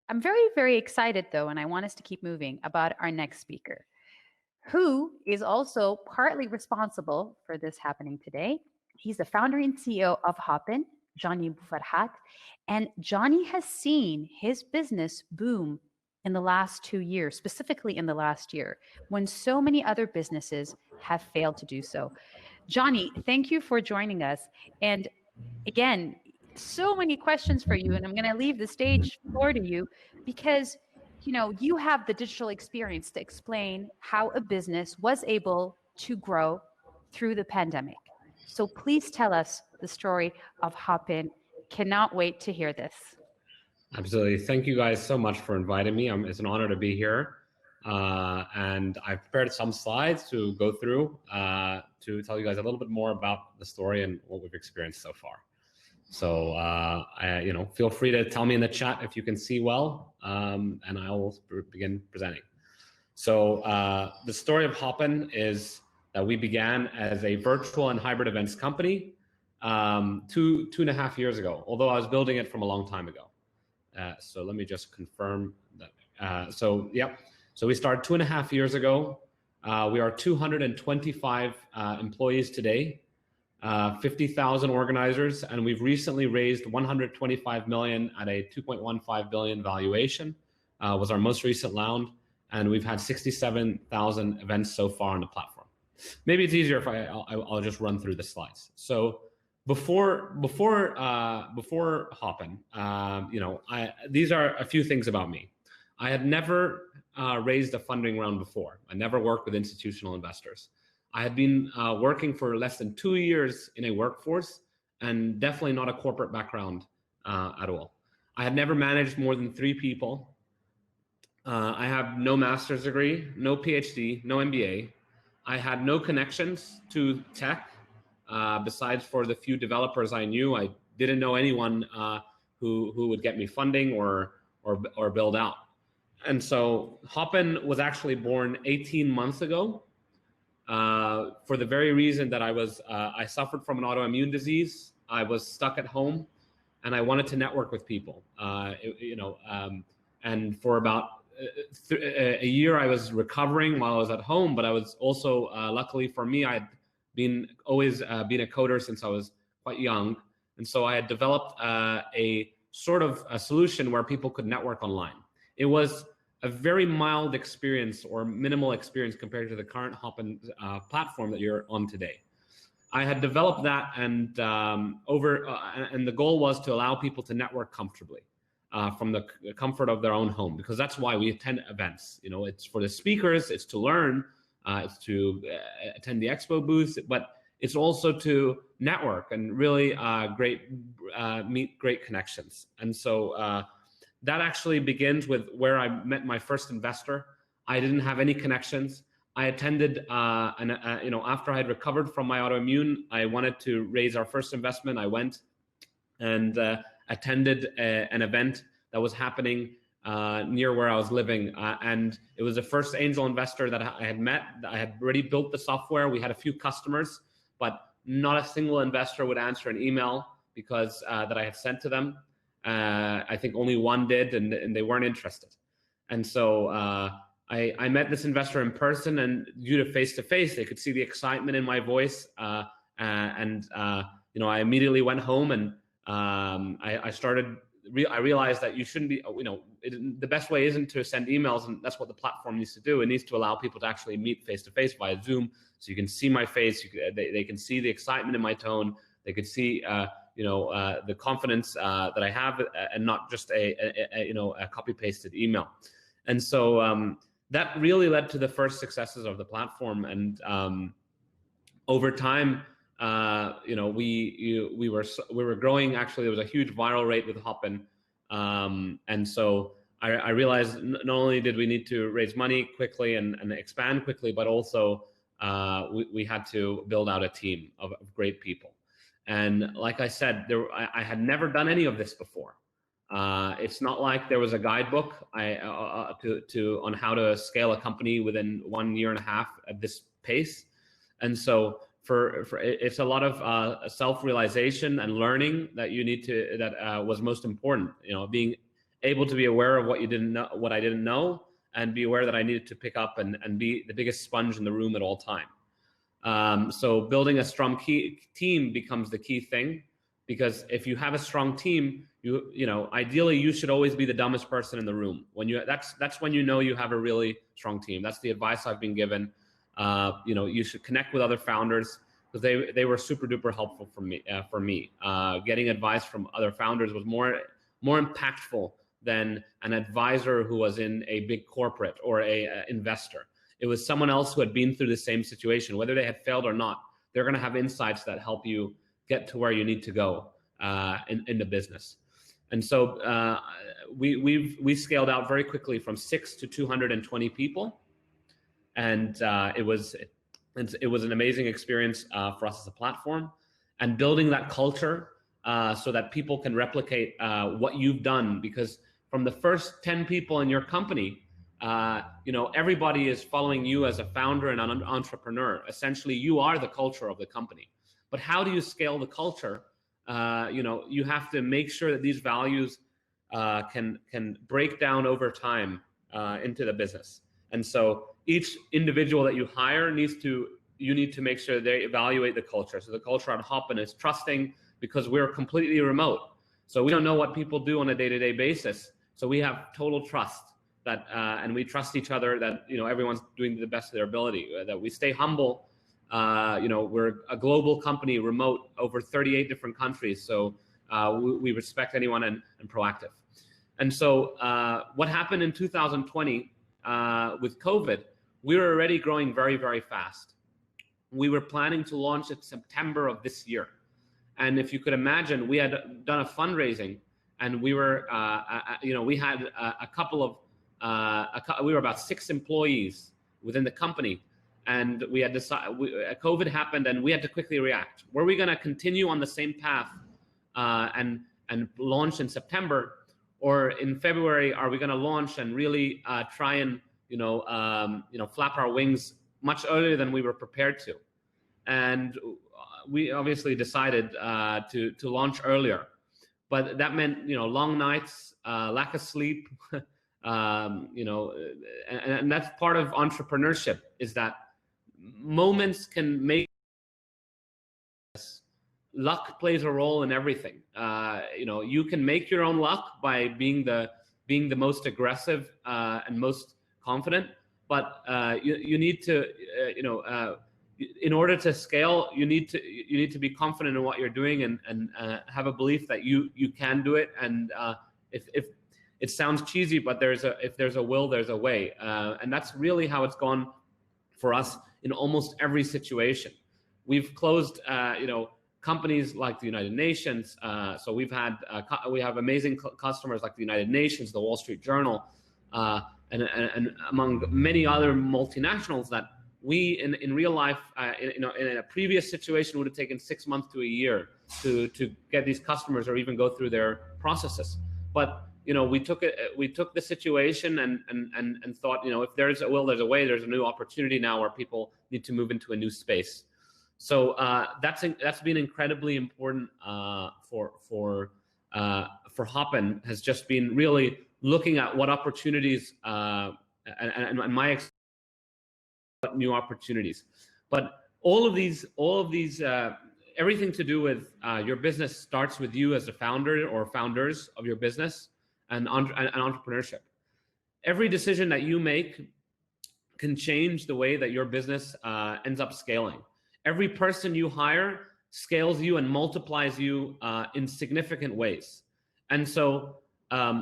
I'm very, very excited though, and I want us to keep moving about our next speaker, who is also partly responsible for this happening today. He's the founder and CEO of Hopin, Johnny Boufarhat, and Johnny has seen his business boom in the last 2 years, specifically in the last year, when so many other businesses have failed to do so. Johnny, thank you for joining us. And again, so many questions for you, and I'm going to leave the stage floor to you because you have the digital experience to explain how a business was able to grow through the pandemic. So please tell us the story of Hopin. Cannot wait to hear this. Absolutely. Thank you guys so much for inviting me. It's an honor to be here. And I've prepared some slides to go through to tell you guys a little bit more about the story and what we've experienced so far. So, feel free to tell me in the chat if you can see well, and I will begin presenting. So the story of Hopin is that we began as a virtual and hybrid events company 2.5 years ago, although I was building it from a long time ago. So let me just confirm that. So we started 2.5 years ago. We are 225 employees today. 50,000 organizers, and we've recently raised 125 million at a 2.15 billion valuation. Was our most recent round, and we've had 67,000 events so far on the platform. Maybe it's easier if I'll just run through the slides. So before Hopin, these are a few things about me. I had never raised a funding round before. I never worked with institutional investors. I had been working for less than 2 years in a workforce and definitely not a corporate background at all. I had never managed more than 3 people. I have no master's degree, no PhD, no MBA. I had no connections to tech besides for the few developers I knew. I didn't know anyone who would get me funding or build out. And so Hopin was actually born 18 months ago. For the very reason that I suffered from an autoimmune disease. I was stuck at home, and I wanted to network with people. And for about a year, I was recovering while I was at home. But I was also, luckily for me, I had always been a coder since I was quite young, and so I had developed a sort of a solution where people could network online. It was a very mild experience or minimal experience compared to the current Hopin platform that you're on today. I had developed that, and the goal was to allow people to network comfortably from the comfort of their own home, because that's why we attend events. It's for the speakers, it's to learn, it's to attend the expo booths, but it's also to network and really meet great connections. And so that actually begins with where I met my first investor. I didn't have any connections. I attended, after I had recovered from my autoimmune, I wanted to raise our first investment. I went and attended an event that was happening near where I was living. And it was the first angel investor that I had met. I had already built the software. We had a few customers, but not a single investor would answer an email because that I had sent to them. I think only one did, and they weren't interested. And so I met this investor in person, and due to face-to-face, they could see the excitement in my voice. I immediately went home, and I realized that you shouldn't be, the best way isn't to send emails, and that's what the platform needs to do. It needs to allow people to actually meet face-to-face via Zoom, so you can see my face, they can see the excitement in my tone, they could see the confidence that I have, and not just a copy-pasted email. And so that really led to the first successes of the platform. And over time, we were growing. Actually, there was a huge viral rate with Hopin, and so I realized not only did we need to raise money quickly and expand quickly, but also we had to build out a team of great people. And like I said, I had never done any of this before. It's not like there was a guidebook on how to scale a company within 1.5 years at this pace. And so it's a lot of self-realization and learning that you need to, that was most important. Being able to be aware of what you didn't know, what I didn't know, and be aware that I needed to pick up and be the biggest sponge in the room at all time. So building a strong team becomes the key thing, because if you have a strong team, ideally you should always be the dumbest person in the room. That's when you know you have a really strong team. That's the advice I've been given. You should connect with other founders, because they were super duper helpful for me. Getting advice from other founders was more impactful than an advisor who was in a big corporate or a investor. It was someone else who had been through the same situation, whether they had failed or not. They're going to have insights that help you get to where you need to go in the business. And so we scaled out very quickly from 6 to 220 people, and it was an amazing experience for us as a platform, and building that culture so that people can replicate what you've done. Because from the first 10 people in your company, everybody is following you as a founder and an entrepreneur. Essentially, you are the culture of the company. But how do you scale the culture? You have to make sure that these values can break down over time into the business. And so each individual that you hire you need to make sure they evaluate the culture. So the culture at Hopin is trusting, because we're completely remote. So we don't know what people do on a day-to-day basis. So we have total trust that, and we trust each other that, everyone's doing the best of their ability, that we stay humble. We're a global company, remote, over 38 different countries. So we respect anyone and proactive. And so what happened in 2020 with COVID, we were already growing very, very fast. We were planning to launch in September of this year. And if you could imagine, we had done a fundraising, and we were, we had a couple of, we were about 6 employees within the company. And we had decided, COVID happened, and we had to quickly react. Were we going to continue on the same path and launch in September, or in February, are we going to launch and really try and flap our wings much earlier than we were prepared to? And we obviously decided to launch earlier, but that meant long nights, lack of sleep, and that's part of entrepreneurship, is that moments can make us. Luck plays a role in everything. You can make your own luck by being the most aggressive and most confident, but you need to in order to scale, you need to be confident in what you're doing, and have a belief that you can do it. And if it sounds cheesy, but if there's a will, there's a way, and that's really how it's gone for us in almost every situation. We've closed companies like the United Nations. So we have amazing customers like the United Nations, the Wall Street Journal, and among many other multinationals that we in real life, in a previous situation, would have taken 6 months to a year to get these customers or even go through their processes. But we took the situation and thought, if there's a will, there's a way. There's a new opportunity now where people need to move into a new space. So that's been incredibly important for Hopin, has just been really looking at what opportunities and my new opportunities. But all of these everything to do with your business starts with you as a founder or founders of your business and entrepreneurship. Every decision that you make can change the way that your business ends up scaling. Every person you hire scales you and multiplies you in significant ways. And so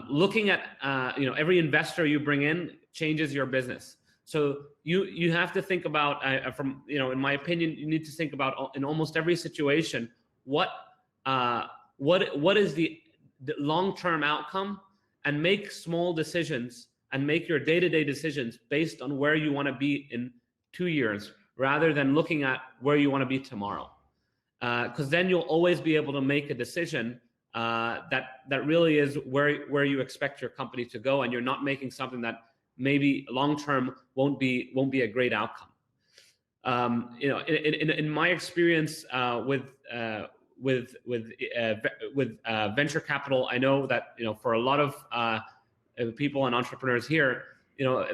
looking at every investor you bring in changes your business. So you have to think about, in my opinion, you need to think about in almost every situation, what is the long-term outcome, and make small decisions and make your day-to-day decisions based on where you want to be in 2 years, rather than looking at where you want to be tomorrow. Because then you'll always be able to make a decision that really is where you expect your company to go, and you're not making something that maybe long-term won't be a great outcome. In my experience with venture capital, I know that for a lot of people and entrepreneurs here,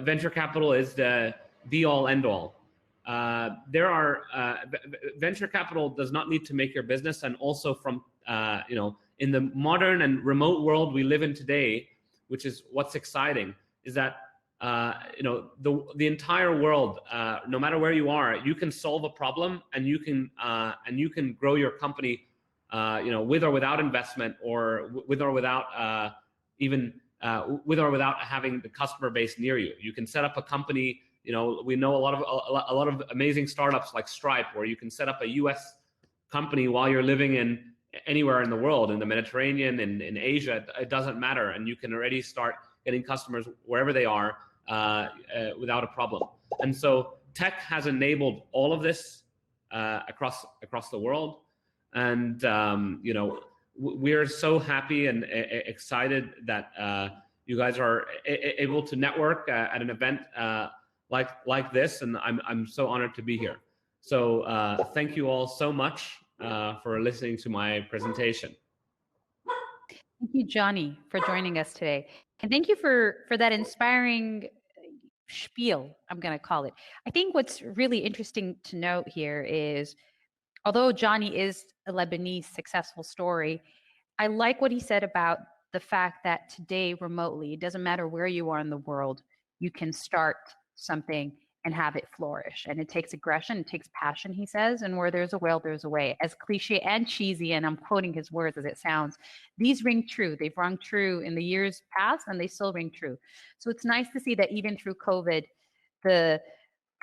venture capital is the be all end all. Venture capital does not need to make your business, and also from in the modern and remote world we live in today, which is what's exciting, is that the entire world, no matter where you are, you can solve a problem, and you can grow your company, with or without investment, or with or without with or without having the customer base near you. You can set up a company. We know a lot of amazing startups like Stripe, where you can set up a U.S. company while you're living in anywhere in the world, in the Mediterranean, in Asia. It doesn't matter, and you can already start getting customers wherever they are without a problem. And so tech has enabled all of this across the world, and we're so happy and excited that you guys are able to network at an event like this, and I'm so honored to be here. So thank you all so much for listening to my presentation. Thank you, Johnny, for joining us today. And thank you for that inspiring spiel, I'm going to call it. I think what's really interesting to note here is, although Johnny is a Lebanese successful story, I like what he said about the fact that today, remotely, it doesn't matter where you are in the world, you can start something and have it flourish. And it takes aggression, it takes passion, he says, and where there's a will, there's a way. As cliche and cheesy, and I'm quoting his words as it sounds, these ring true. They've rung true in the years past, and they still ring true. So it's nice to see that even through COVID, the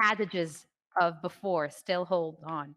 adages of before still hold on.